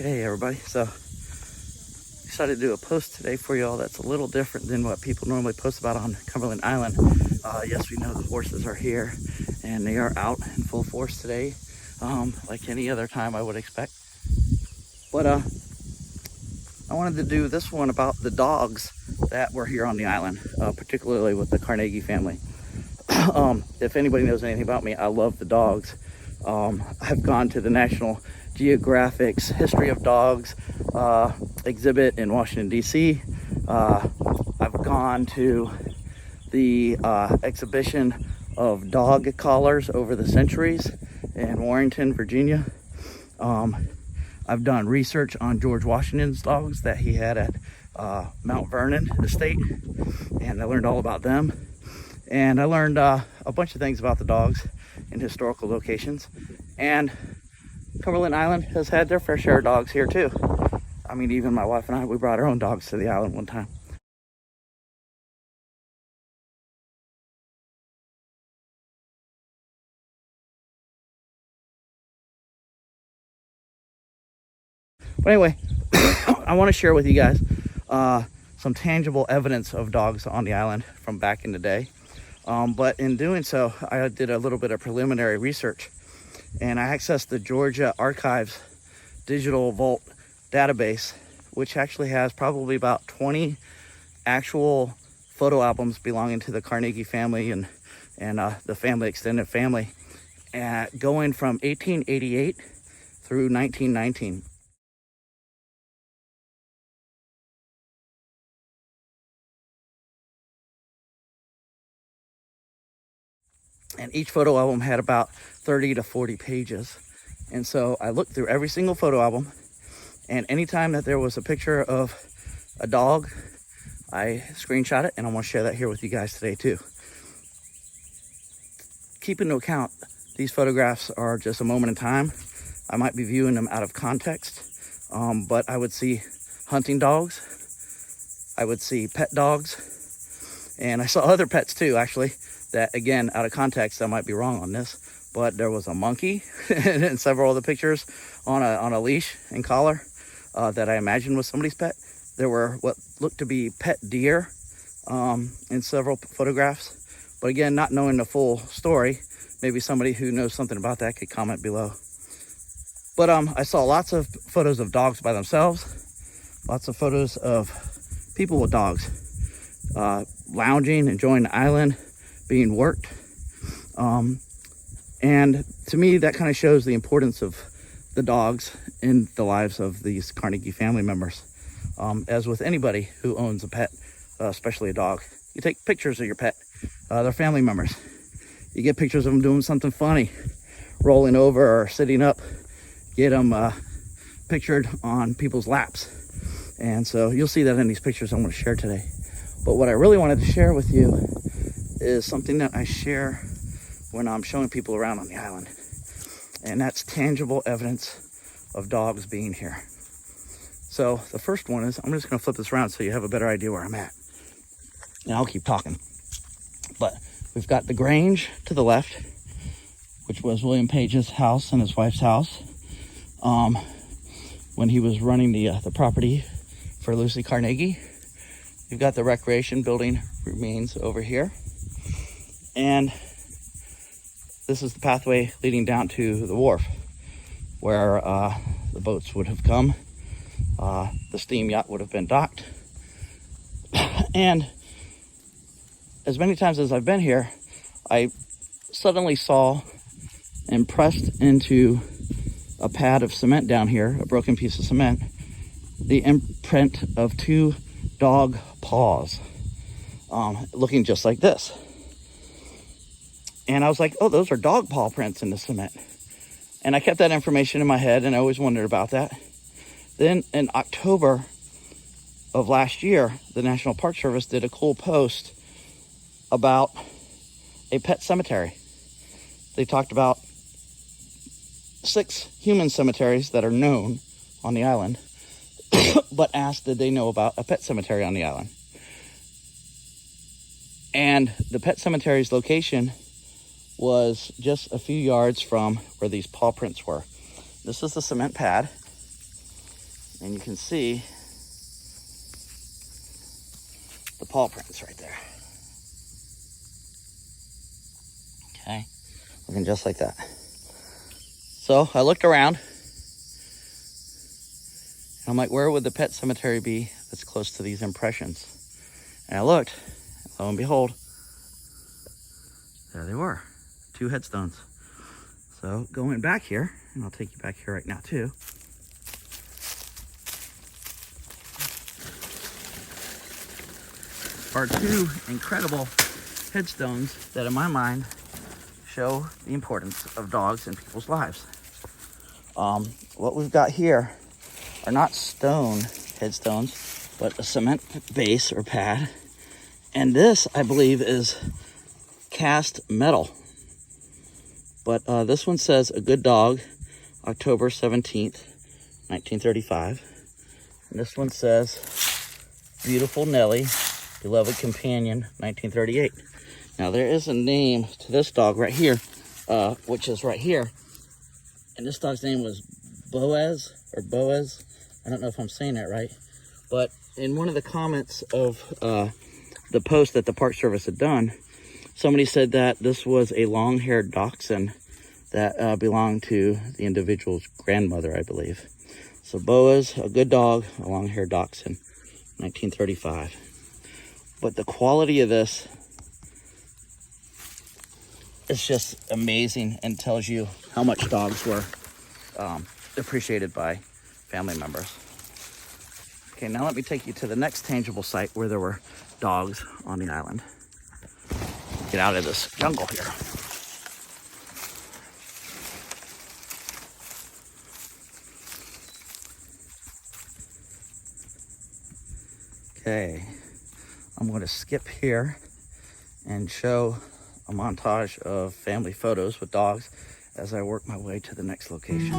Okay, everybody, so decided to do a post today for y'all that's a little different than what people normally post about on Cumberland Island. Yes, we know the horses are here and they are out in full force today, like any other time I would expect. But I wanted to do this one about the dogs that were here on the island, particularly with the Carnegie family. If anybody knows anything about me, I love the dogs. I've gone to the National Geographic's History of Dogs exhibit in Washington, D.C. I've gone to the exhibition of dog collars over the centuries in Warrenton, Virginia. I've done research on George Washington's dogs that he had at Mount Vernon Estate, and I learned all about them. And I learned a bunch of things about the dogs in historical locations. And Cumberland Island has had their fair share of dogs here too. I mean, even my wife and I, we brought our own dogs to the island one time. But anyway, I want to share with you guys some tangible evidence of dogs on the island from back in the day. But in doing so, I did a little bit of preliminary research, and I accessed the Georgia Archives Digital Vault database, which actually has probably about 20 actual photo albums belonging to the Carnegie family and the family, extended family, going from 1888 through 1919. And each photo album had about 30 to 40 pages. And so I looked through every single photo album, and anytime that there was a picture of a dog, I screenshot it, and I want to share that here with you guys today too. Keep into account, these photographs are just a moment in time. I might be viewing them out of context, but I would see hunting dogs, I would see pet dogs, and I saw other pets too, actually, that, again, out of context, I might be wrong on this, but there was a monkey in several of the pictures on a leash and collar that I imagined was somebody's pet. There were what looked to be pet deer in several photographs. But again, not knowing the full story, maybe somebody who knows something about that could comment below. But I saw lots of photos of dogs by themselves, lots of photos of people with dogs lounging, enjoying the island, being worked. And to me, that kind of shows the importance of the dogs in the lives of these Carnegie family members. As with anybody who owns a pet, especially a dog, you take pictures of your pet, their family members. You get pictures of them doing something funny, rolling over or sitting up, get them pictured on people's laps. And so you'll see that in these pictures I'm going to share today. But what I really wanted to share with you is something that I share when I'm showing people around on the island. And that's tangible evidence of dogs being here. So the first one is, I'm just going to flip this around so you have a better idea where I'm at. And I'll keep talking. But we've got the Grange to the left, which was William Page's house and his wife's house when he was running the property for Lucy Carnegie. You've got the recreation building remains over here. And this is the pathway leading down to the wharf where the boats would have come. The steam yacht would have been docked. And as many times as I've been here, I suddenly saw and pressed into a pad of cement down here, a broken piece of cement, the imprint of two dog paws, looking just like this. And I was like, oh, those are dog paw prints in the cement. And I kept that information in my head, and I always wondered about that. Then in October of last year, the National Park Service did a cool post about a pet cemetery. They talked about 6 human cemeteries that are known on the island, but asked did they know about a pet cemetery on the island. And the pet cemetery's location was just a few yards from where these paw prints were. This is the cement pad, and you can see the paw prints right there. Okay, looking just like that. So I looked around, and I'm like, where would the pet cemetery be that's close to these impressions? And I looked, and lo and behold, there they were, 2 headstones. So going back here, and I'll take you back here right now too. Are 2 incredible headstones that in my mind show the importance of dogs in people's lives. What we've got here are not stone headstones, but a cement base or pad. And this, I believe, is cast metal. But this one says, a good dog, October 17th, 1935. And this one says, beautiful Nellie, beloved companion, 1938. Now there is a name to this dog right here, which is right here. And this dog's name was Boaz. I don't know if I'm saying that right. But in one of the comments of the post that the Park Service had done, somebody said that this was a long-haired dachshund that belonged to the individual's grandmother, I believe. So Boaz, a good dog, a long-haired dachshund, 1935. But the quality of this is just amazing and tells you how much dogs were appreciated by family members. Okay, now let me take you to the next tangible site where there were dogs on the island. Get out of this jungle here. Okay, I'm going to skip here and show a montage of family photos with dogs as I work my way to the next location.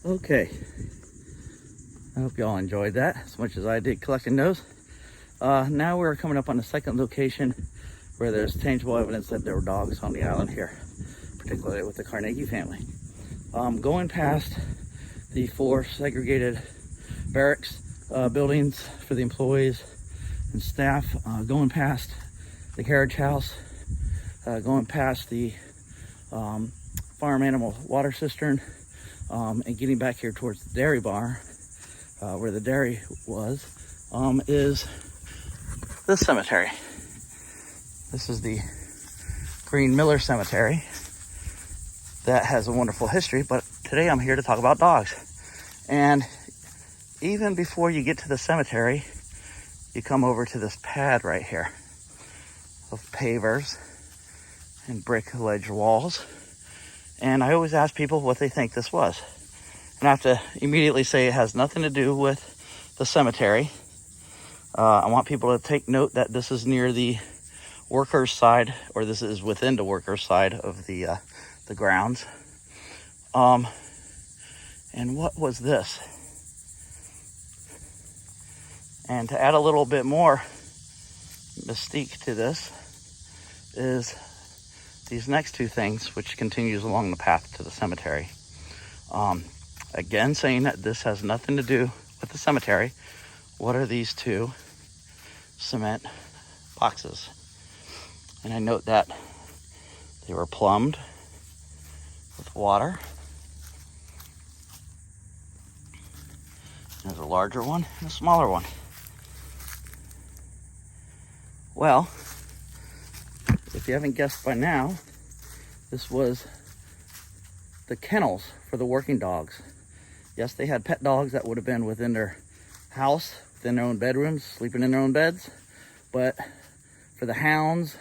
Okay, I hope y'all enjoyed that as much as I did collecting those. Now we're coming up on the second location where there's tangible evidence that there were dogs on the island here, particularly with the Carnegie family. Going past the 4 segregated barracks buildings for the employees and staff, going past the carriage house, going past the farm animal water cistern, and getting back here towards the dairy bar, where the dairy was, is this cemetery. This is the Green Miller Cemetery that has a wonderful history, but today I'm here to talk about dogs. And even before you get to the cemetery, you come over to this pad right here of pavers and brick ledge walls. And I always ask people what they think this was. And I have to immediately say it has nothing to do with the cemetery. I want people to take note that this is near the workers' side, or this is within the workers' side of the grounds. And what was this? And to add a little bit more mystique to this is these next 2 things, which continues along the path to the cemetery. Again, saying that this has nothing to do with the cemetery. What are these 2 cement boxes? And I note that they were plumbed with water. There's a larger one and a smaller one. Well, if you haven't guessed by now, this was the kennels for the working dogs. Yes, they had pet dogs that would have been within their house, within their own bedrooms, sleeping in their own beds. But for the hounds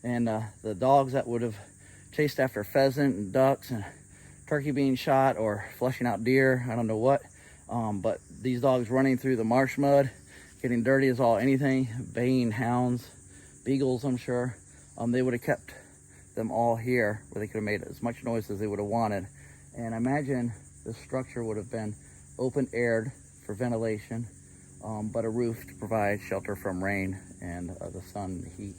and the dogs that would have chased after pheasant and ducks and turkey being shot or flushing out deer, I don't know what. But these dogs running through the marsh mud, getting dirty as all anything, baying hounds, beagles, I'm sure. They would have kept them all here where they could have made as much noise as they would have wanted. And I imagine this structure would have been open-aired for ventilation, but a roof to provide shelter from rain and the sun and the heat.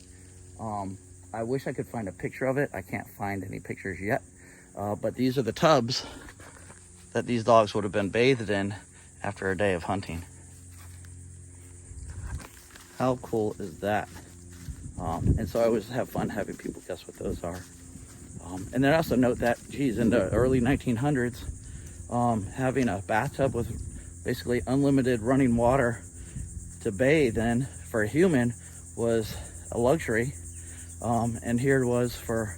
I wish I could find a picture of it. I can't find any pictures yet, but these are the tubs that these dogs would have been bathed in after a day of hunting. How cool is that? And so I always have fun having people guess what those are. And then I also note that, geez, in the early 1900s, having a bathtub with basically unlimited running water to bathe in for a human was a luxury. And here it was for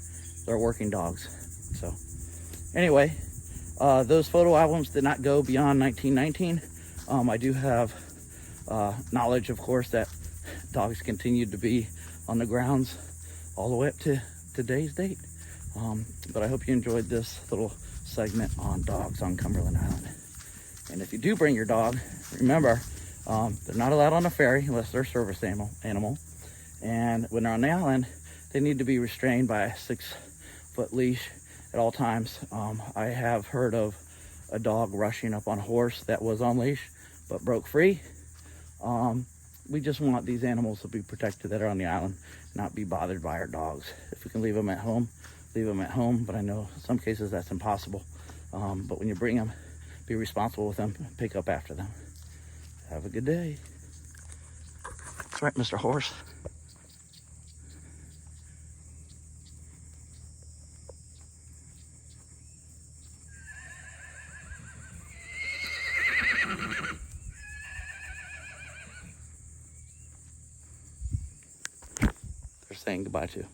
their working dogs. So anyway, those photo albums did not go beyond 1919. I do have knowledge, of course, that dogs continued to be on the grounds all the way up to today's date. But I hope you enjoyed this little segment on dogs on Cumberland Island. And if you do bring your dog, remember, they're not allowed on the ferry unless they're a service animal. And when they're on the island, they need to be restrained by a 6-foot leash at all times. I have heard of a dog rushing up on a horse that was on leash but broke free. We just want these animals to be protected that are on the island, not be bothered by our dogs. If we can leave them at home, leave them at home, but I know in some cases that's impossible. But when you bring them, be responsible with them, pick up after them. Have a good day. That's right, Mr. Horse. They're saying goodbye to.